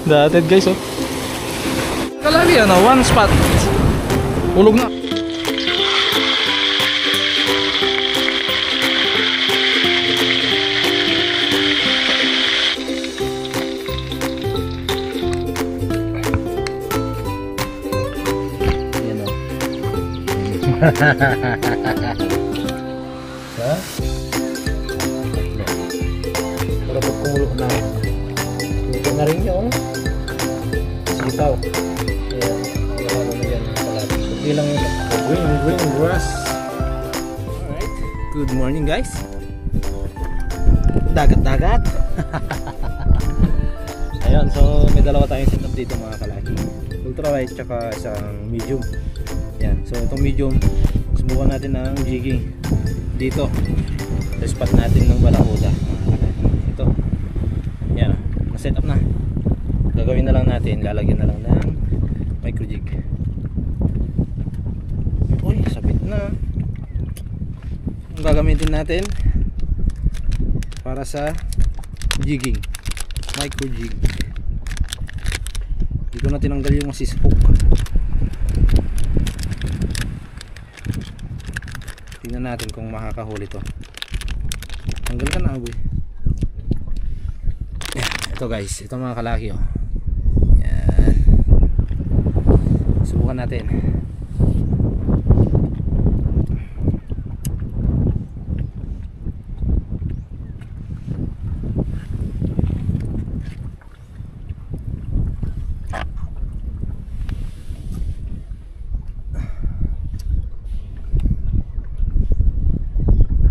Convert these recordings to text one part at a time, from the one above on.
Dated guys oh. Kalagi ano, one spot. Ulog na. Yan o. Pero pag kumulo na, ito na rin yung sitaw. Ayan, wala na yan palagi. Kunti lang yung green grass. Alright, good morning guys. Dagat-dagat. Ayun, so may dalawa tayong setup dito mga kalaki. Ultralight tsaka isang medium. Yan, so itong medium subukan natin ng jigging dito sa spot natin ng Balahuda. Ito, yan, na-set up na. Gagawin na lang natin, lalagyan na lang ng micro jig. Uy, sabit na. Ang gagamitin natin para sa jigging, micro jig. Hindi ko na tinanggal yung assist hook. Tingnan natin kung makakahuli to. Tanggal ka na aboy. Ito guys, ito mga kalaki oh. Yan. Subukan natin.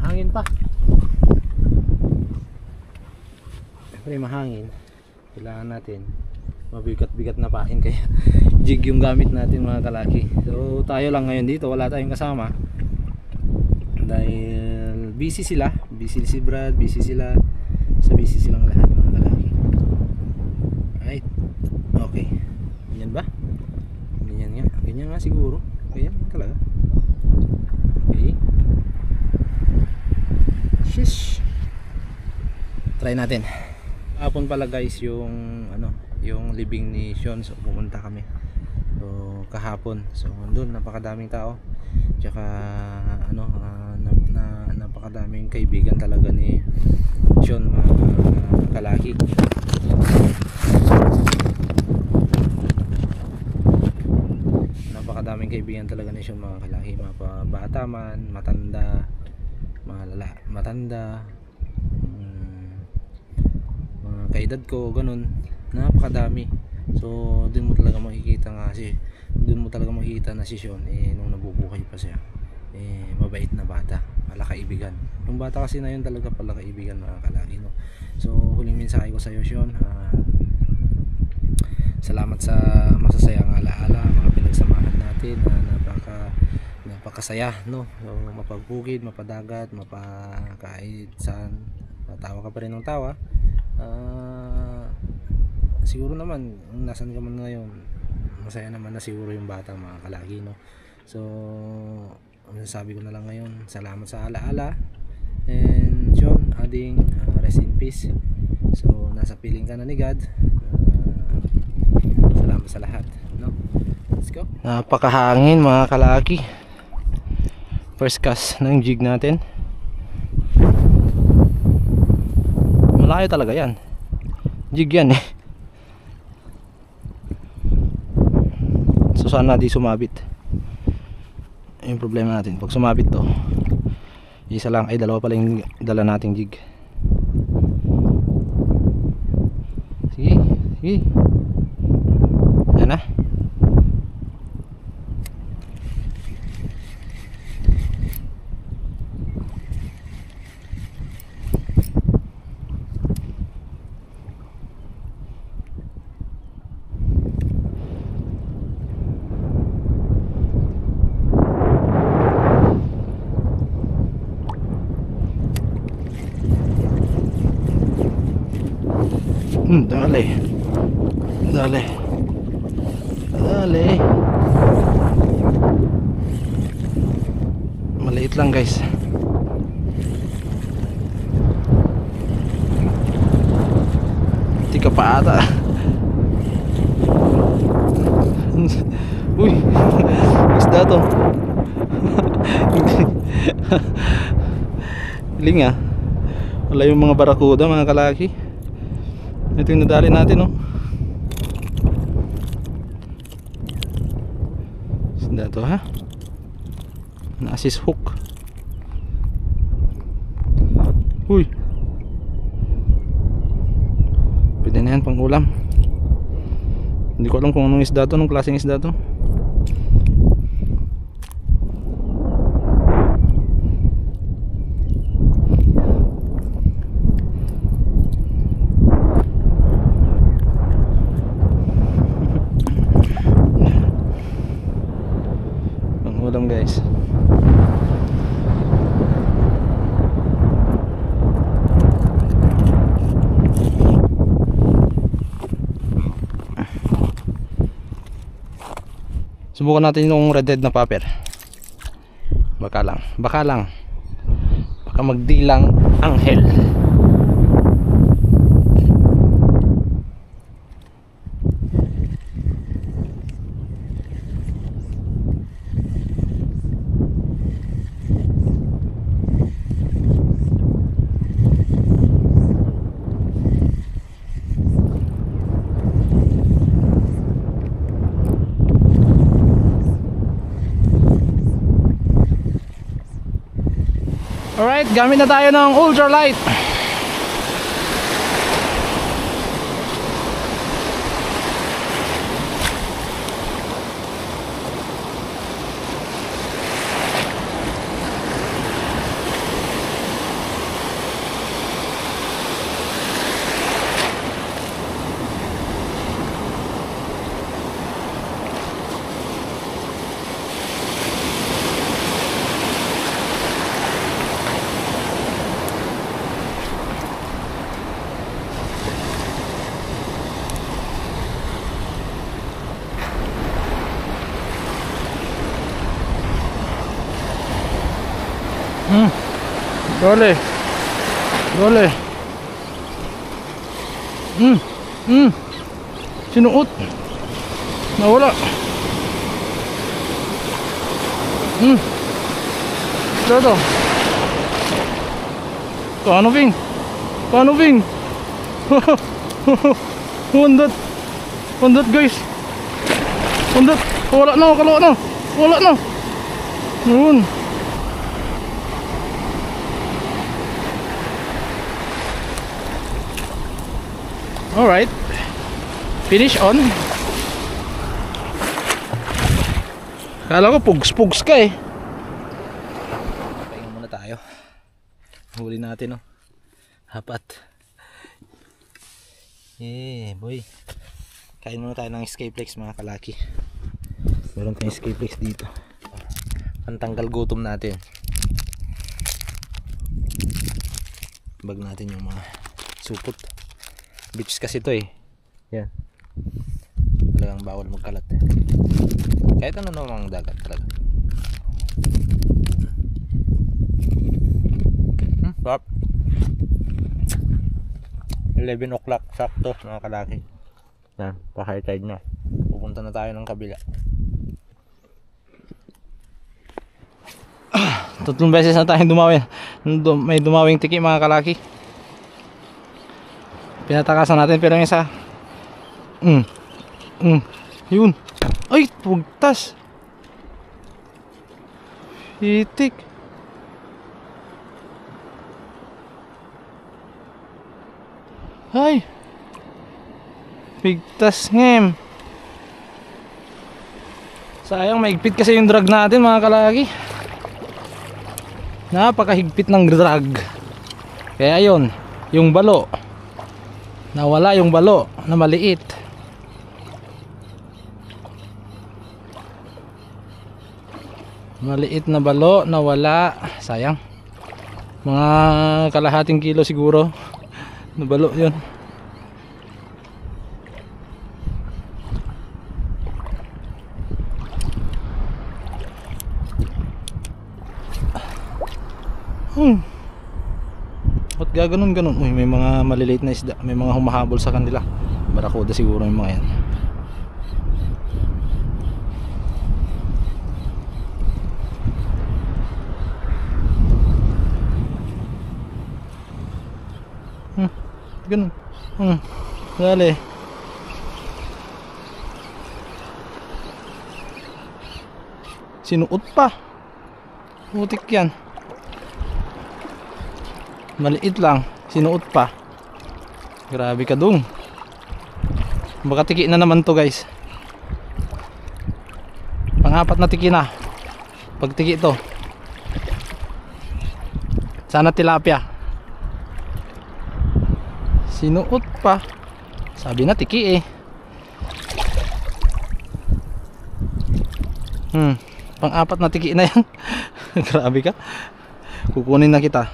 Hangin pa. Siyempre mahangin, kailangan natin mabigat-bigat na pain, kaya jig yung gamit natin mga kalaki. So tayo lang ngayon dito, wala tayong kasama dahil busy sila, busy si Brad, busy sila, busy silang lahat mga kalaki. Alright, okay, ganyan ba? Ganyan nga siguro, ganyan talaga. Okay, shish, try natin. Hapon pala guys yung yung libing ni Sean, so pumunta kami so kahapon. So doon napakadaming tao, tsaka napakadaming kaibigan talaga ni Sean mga kalaki. Napakadaming kaibigan talaga ni Sean mga kalaki, mga bata man, matanda, matanda, kaedad ko, ganun, napakadami. So doon mo talaga makikita na si Sean nung nabubuhay pa siya, mabait na bata, palakaibigan. Yung bata kasi na yun talaga palakaibigan mga kalaki, no? So huling mensahe ko sa iyo Sean, salamat sa masasayang alaala, mga pinagsamahan natin na napakasaya, no? So mapagpugid, mapadagat, kahit saan, tawa ka pa rin ng tawa. Siguro naman nasan ka man ngayon, masaya naman na siguro yung bata mga kalaki, no? So sabi ko na lang ngayon, salamat sa alaala, and Sean, ading rest in peace. So nasa piling ka na ni God. Salamat sa lahat, no? Let's go. Napakahangin mga kalaki. First cast ng jig natin. Malayo talaga yan, jig yan eh. So sana di sumabit. Yung problema natin, pag sumabit to, isa lang ay dalawa pala yung dala nating jig. Sige, sige, yan na. Dale, dale, dale. Maliit lang guys. Tika pa ata. to. Hiling ah. Wala yung mga barakuda mga kalaki. Ito yung nadali natin, no. Sanda to ha. Na-assist hook. Uy. Pwede na yan pang ulam. Hindi ko alam kung anong isda to, anong klaseng isda to. Pang ulam guys. Subukan natin yung red head na popper. Baka lang. Baka magdilang anghel. Alright, gamit na tayo ng ultralight. Dole. Sinuot. Nawala. Dito. Paano Bing? Undot guys. Wala na. Noon. Alright. Finish on. Kala ko pugs ka eh. Pahinga muna tayo. Huli natin, oh. Hapat. Boy. Kain muna tayo ng escape legs mga kalaki. Meron tayong escape legs dito. Pantanggal gutom natin. Bag natin yung mga supot. Beach kasi ito eh. Yan. Talagang bawal magkalat. Kahit ano namang dagat talaga. Sarap. 11 o'clock sakto mga kalaki. Yan, pa-high tide na. Pupunta na tayo ng kabila. 3 beses na tayong dumawi. May dumawing tiki mga kalaki. Pinatakasan natin pero yung isa yun. Ay, tugtas. Hitik. Ay, bigtas ngem. Sayang, maigpit kasi yung drag natin mga kalaki. Napakahigpit ng drag. Kaya yun, yung balo nawala, yung balo na maliit. Maliit na balo nawala. Sayang. Mga kalahating kilo siguro na balo yun. Ba't gaganon? Uy, may mga maliliit na isda. May mga humahabol sa kanila. Barakuda siguro yung mga yan. Ganun. Dali. Sinuot pa. Putik yan. Maliit lang. Sinuot pa. Grabe ka dong. Baka tiki na naman to guys. Pang-apat na tiki na. Pag tiki to. Sana tilapia. Sinuot pa. Sabi na tiki eh. Pang-apat na tiki na yan. Grabe ka. Kukunin na kita.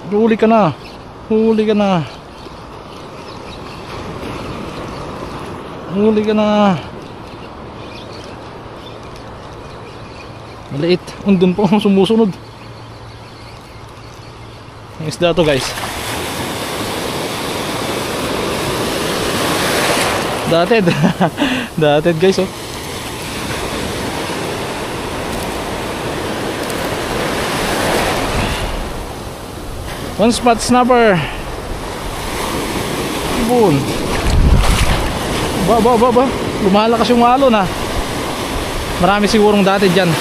Huli ka na. Huli ka na. Huli ka na. Maliit. Andun po sumusunod. Ang isda to guys. Dated. Dated guys oh. One spot snapper. Boom. Ba. Lumalakas yung alon ha. Marami sigurong dati dyan.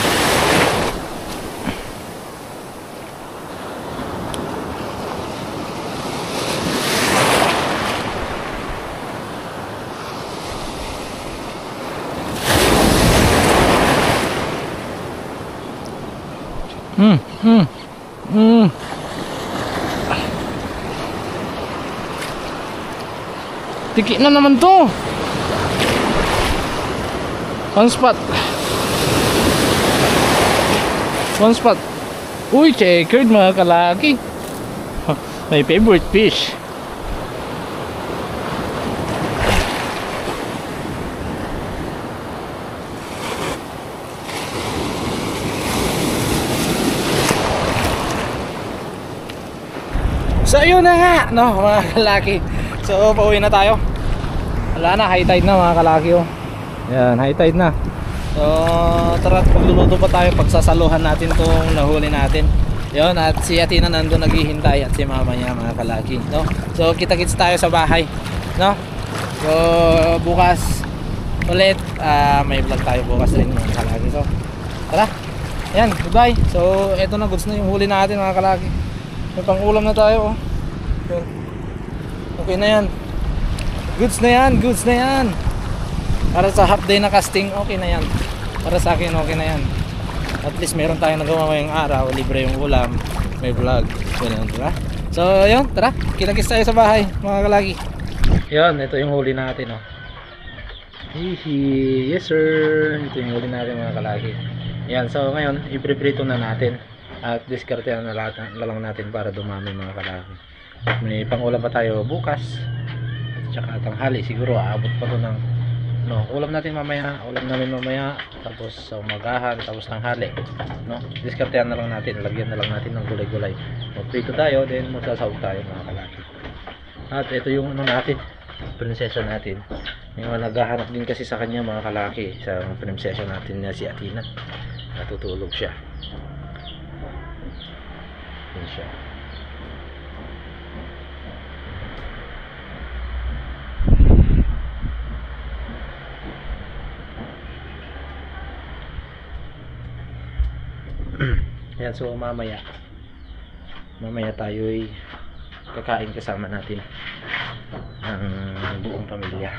Tiki na naman to. One spot. One spot. Uy, checkered mga kalaki. My favorite fish. So yun na nga no mga kalaki. So pauwi na tayo. Wala na, high tide na mga kalaki oh. Yan, high tide na. So tara, pagluluto pa tayo. Pagsasaluhan natin tong nahuli natin. Yun, at si Atina nandun naghihintay. At si mama niya mga kalaki no? So kita-kits tayo sa bahay no? So bukas ulit may vlog tayo bukas rin mga kalaki. So tara, yan, goodbye. So eto na, goods na yung huli natin mga kalaki. May pang ulam na tayo oh. Yun. Okay na yan. Goods na yan, goods na yan. Para sa half day na casting, okay na yan. Para sa akin, okay na yan. At least meron tayong nagawa ngayong araw. Libre yung ulam, may vlog. Ganyan, diba? So yun, tara, kita-kits tayo sa bahay mga kalaki. Yun, ito yung huli natin oh. Hihi, yes sir. Ito yung huli natin mga kalaki. Yan, so ngayon i-preprito na natin. At diskartehan na lang natin para dumami mga kalaki. May pang-ulam pa tayo bukas. At saka tanghali siguro aabot pa to ng no, ulam natin mamaya, ulam namin mamaya, tapos sa umagahan, tapos tanghali no, diskartehan na lang natin, lagyan na lang natin ng gulay-gulay. Magprito tayo, then magsasawag tayo mga kalaki. At ito yung ano natin, prinsesa natin. May mga naghahanap din kasi sa kanya mga kalaki, sa prinsesa natin na si Atina. Natutulog siya. Yan siya. Yan, so mamaya tayo ay kakain kasama natin ang buong pamilya.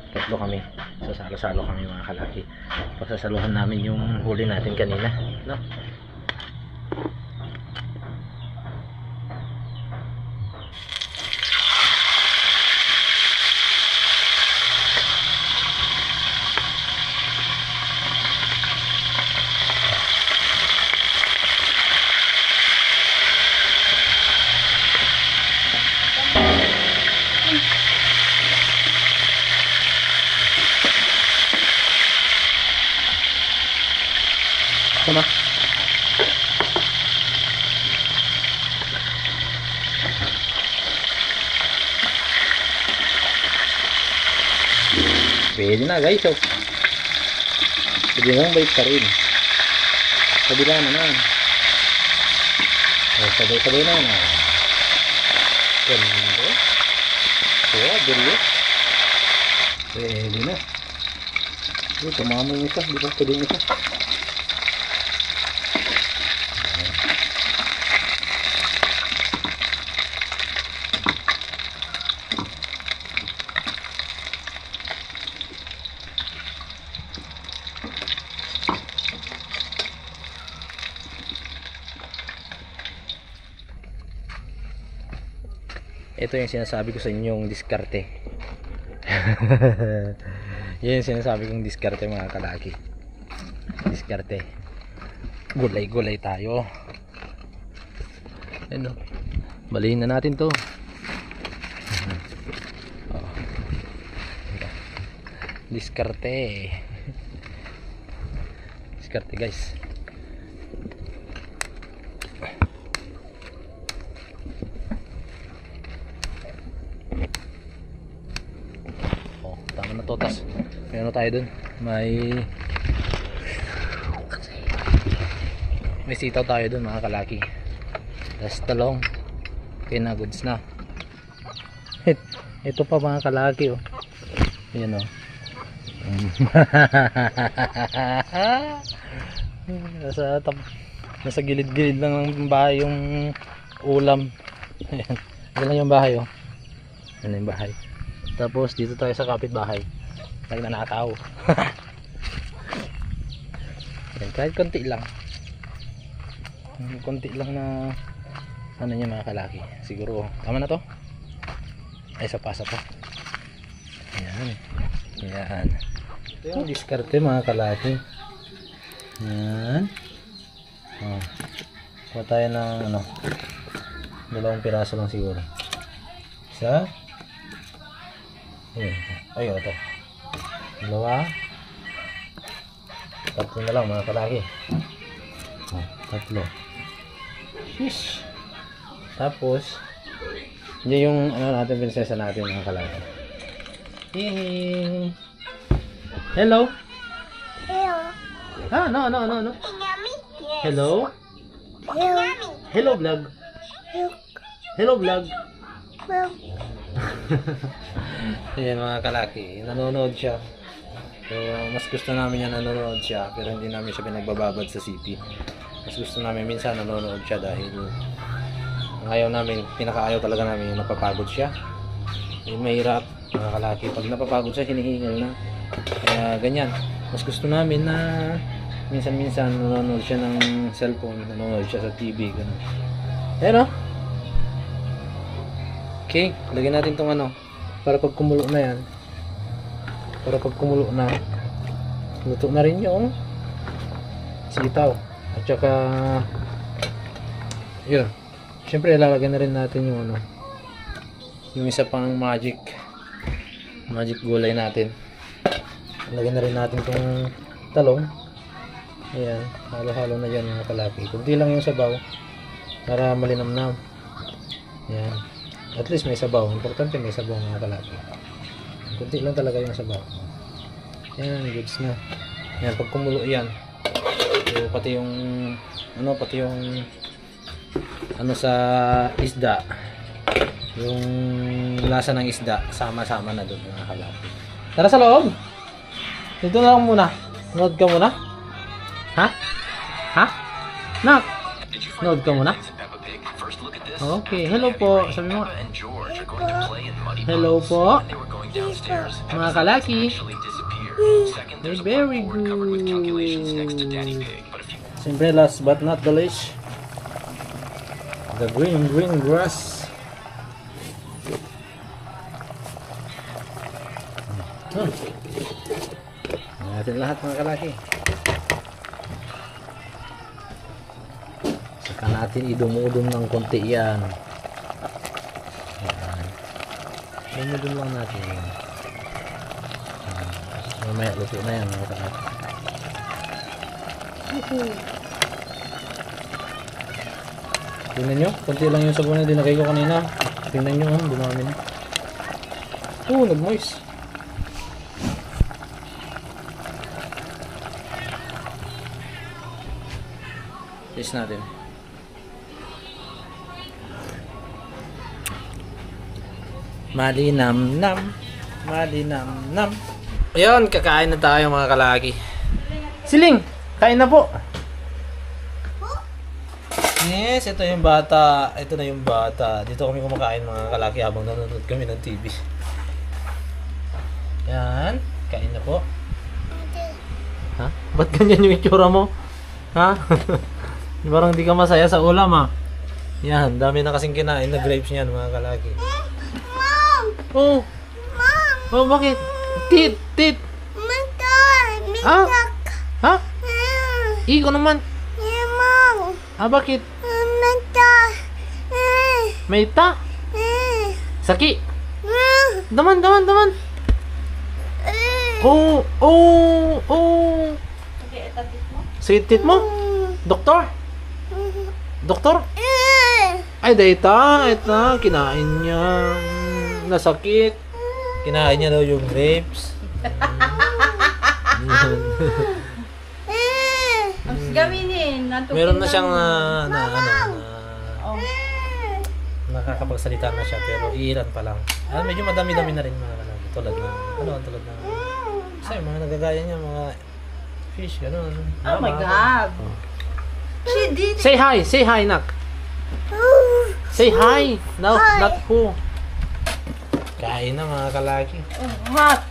Tatlo kami, sasalo-salo kami mga kalaki. Pagsasaluhan namin yung huli natin kanina no? Sama. Pwede na guys, oh. Pwede nang balik pa rin. Kabila naman. Oh, sabay-sabay na na. Ganda. Oh, bilis. Pwede na. Oh, tumama yung isa. Di ba pwede yung isa? Ito yung sinasabi ko sa inyong diskarte. Yan yung sinasabi kong diskarte mga kalaki. Diskarte. Gulay-gulay tayo. Ano? Balihin na natin to. Oh. Diskarte. Diskarte guys. Tama na to, tas may ano tayo dun, may sitaw tayo dun mga kalaki, tas talong. Okay na, goods na. Ito pa mga kalaki, oh. Yan, oh. Nasa gilid-gilid lang ng bahay yung ulam. Ayan, yan lang yung bahay, oh. Yan yung bahay. Tapos dito tayo sa kapitbahay. Nagnanakaw. Kahit konti lang. Konti lang na ano niya mga kalaki. Siguro tama na to. Ay, sa pasa pa. Ayan. Ayan. Ito yung diskarte mga kalaki. Ayan. Oh. Kuha tayo ng ano, 2 piraso lang siguro. Isa. Ayun, ito. 2. 3 na lang mga kalaki. 3. Shish. Tapos yun yung ano natin, prinsesa natin mga kalaki. Hello. Hello. Ah, no. Hello. Hello vlog. Hello vlog. Ayan mga kalaki, nanonood siya. So mas gusto namin yan nanonood siya, pero hindi namin siya pinagbababad sa CP. Mas gusto namin minsan nanonood siya dahil ayaw namin, pinakaayaw talaga namin yung napapagod siya. Yung mahirap mga kalaki, pag napapagod siya hinihingal na. Kaya ganyan, mas gusto namin na minsan-minsan nanonood siya ng cellphone, nanonood siya sa TV, ganun. Pero okay, lagyan natin tong ano para pag kumulo na yan, para pag kumulo na luto na rin yung sitaw at saka yun, syempre ilalagay na rin natin yung ano, yung isa pang magic gulay natin. Lagyan na rin natin tong talong. Ayan, halo-halo na dyan mga kalaki. Kunti lang yung sabaw para malinamnam. Ayan, at least may sabaw. Importante may sabaw mga kalaki. Kunti lang talaga yung sabaw. Yan, goods na. Yan, pag kumulo yan, so, pati yung ano sa isda, yung lasa ng isda, sama-sama na doon mga kalaki. Tara sa loob! Dito na lang muna. Nood ka muna? Ha? Ha? Nak! Nood ka muna? Okay, hello po. Sabi mo. Hello po. Mga kalaki. Very good. Siyempre, last but not the least, the green grass. Natin lahat mga kalaki. Saka natin idumudum ng konti yan. Idumudum lang natin yan. Mamaya luto na yan mga kalaki. Tingnan nyo, konti lang yung sabon na dinagay ko kanina. Tingnan nyo, dumami na. Nag-moist. Taste natin. Malinamnam. Malinamnam. Ayun, kakain na tayo mga kalaki. Siling, kain na po. Yes, ito yung bata. Ito na yung bata. Dito kami kumakain mga kalaki habang nanonood kami ng TV. Yan, kain na po. Ha? Ba't ganyan yung itsura mo? Ha? Parang di ka masaya sa ulam ha? Yan, dami na kasing kinain na grapes niyan mga kalaki. Mom! Oh! Mom! Oh, bakit? Tit! Tit! Ha? Ha? Iko naman. Mom! Bakit? Mata! May ta? Saki? Daman, daman, daman. Oh! Oh! Oh! Sige, tit mo? Doktor? Doktor? Ay, data. Ito, kinain niya. Nasakit. Kinain niya daw yung grapes. Ang gawinin. Meron na siyang Oh. nakakapagsalita na siya pero iilan pa lang. Medyo madami-dami na rin mga tulad ng tulad ng kasi mga nagagaya niya mga fish gano'n. Oh my God. She did it. Say hi, Nak. Say hi. No, not who. Kain na mga kalaki. Oh, hot.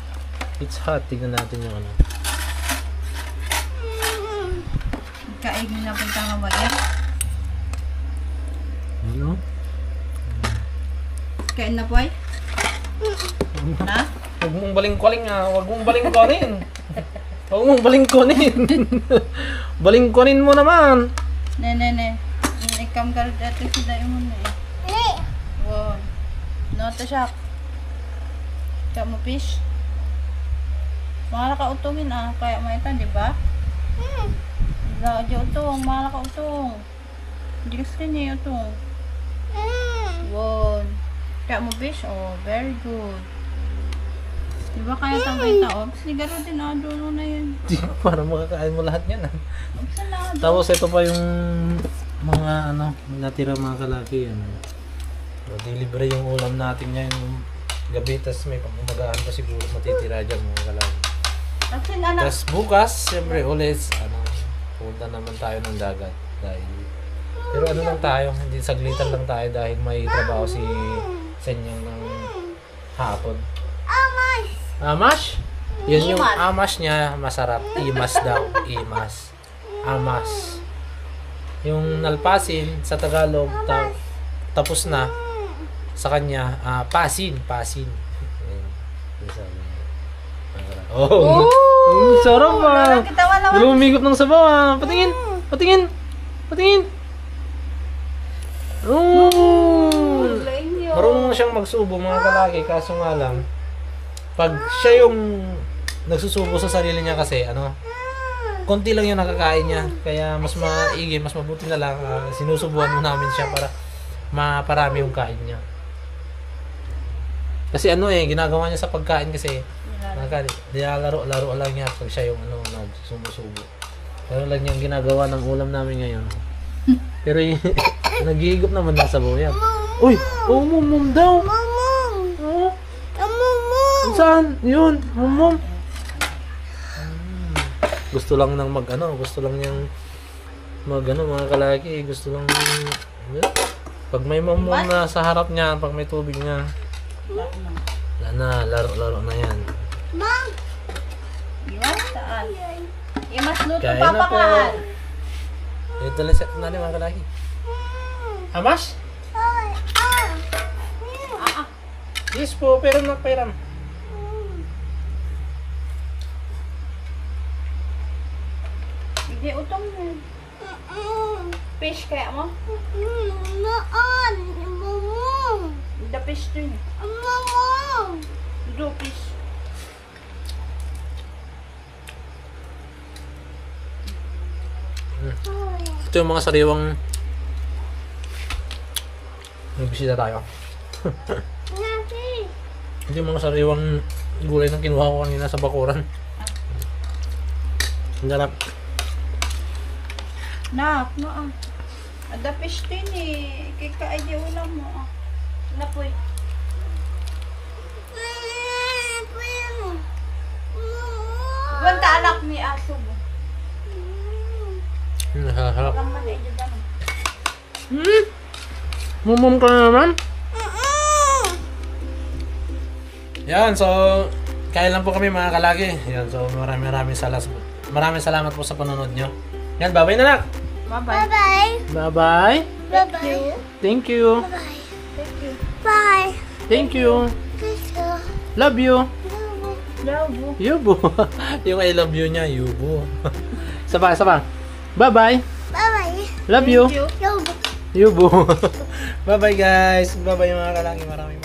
It's hot. Tignan natin yung ano. Kain na punta nga ba yan? Ano? Kain na po ay? Na? Huwag mong balingkoling ha. Huwag mong balingkonin. Huwag mong balingkonin. Balingkonin mo naman. Ne. Ikam ka rin dati si Dayo mo na eh. Wow. No, to shop. Kaya mo fish? Mga nakautungin kaya mo ito, di ba? Lagi utong, mga nakautong. Hindi kasi niya utong. Wow. Kaya mo fish? Oh, very good. Di ba kaya tambay tao? Sigaro din dulo na yan. Para makakain mo lahat yan. Salado. Tapos ito pa yung mga natira mga kalaki yan. Delivery yung ulam natin ngayon gabi, tas may pag-umagahan pa siguro matitira dyan mga kalaki. Kasi anak. Tas bukas, siyempre ulit, punta naman tayo ng dagat. Pero lang tayo, hindi saglitan lang tayo dahil may trabaho si Senyang ng hapon. Amash? Yun yung amash niya, masarap. Imas daw. Imas. Amas. Yung nalpasin sa Tagalog, tapos na. Sa kanya, pasin. Pasin. Oh! Ang sarap ah! Lumigop ng sabaw Patingin! Patingin! Patingin! Oh! Marunong siyang magsubo mga kalaki, kaso nga lang, pag siya yung nagsusubo sa sarili niya kasi, konti lang yung nakakain niya. Kaya mas maigi, mas mabuti na lang, sinusubuan mo namin siya para maparami yung kain niya. Kasi ginagawa niya sa pagkain kasi, nilalaro-laro lang niya pag siya yung nagsumusubo. Pero lang yung ginagawa ng ulam namin ngayon. Pero naghihigop naman ng sabaw yan. Uy! Oh, mum daw! Oh? Saan? Yun! Mum! Gusto lang nang gusto lang niyang mga kalaki, gusto lang pag may mum na sa harap niya, pag may tubig niya, wala na, laro na yan. Mom! Iwas saan? Imas luto Kain na po. papakan. Ito lang set natin mga kalaki. Amas? Yes po, pero nakpairam. Hindi utong na. Fish kaya mo? The fish din. Do fish. Ito yung mga sariwang nagbisita tayo. Ito yung mga sariwang gulay na kinuha ko kanina sa bakuran. Ang sarap. Nak, no ah. Ada fish din eh. Kika ay di ulam mo ah. Napoy. Banta alak ni aso mo. Nakakahap. Lang man eh, dyan ano. Mumum ka na naman? Yan, so kaya lang po kami mga kalagi. Yan, so maraming salamat po sa panonood nyo. Yan, bye-bye na lang. Bye-bye. Bye-bye. Bye-bye. Thank you. Thank you. Bye. Thank you. Love you. Love you. Yubo. Yung I love you niya, Yubo. Saba. Bye-bye. Bye-bye. Love you. Thank you. Yo. Yubo. Bye-bye guys. Bye-bye mga kalagi. Maraming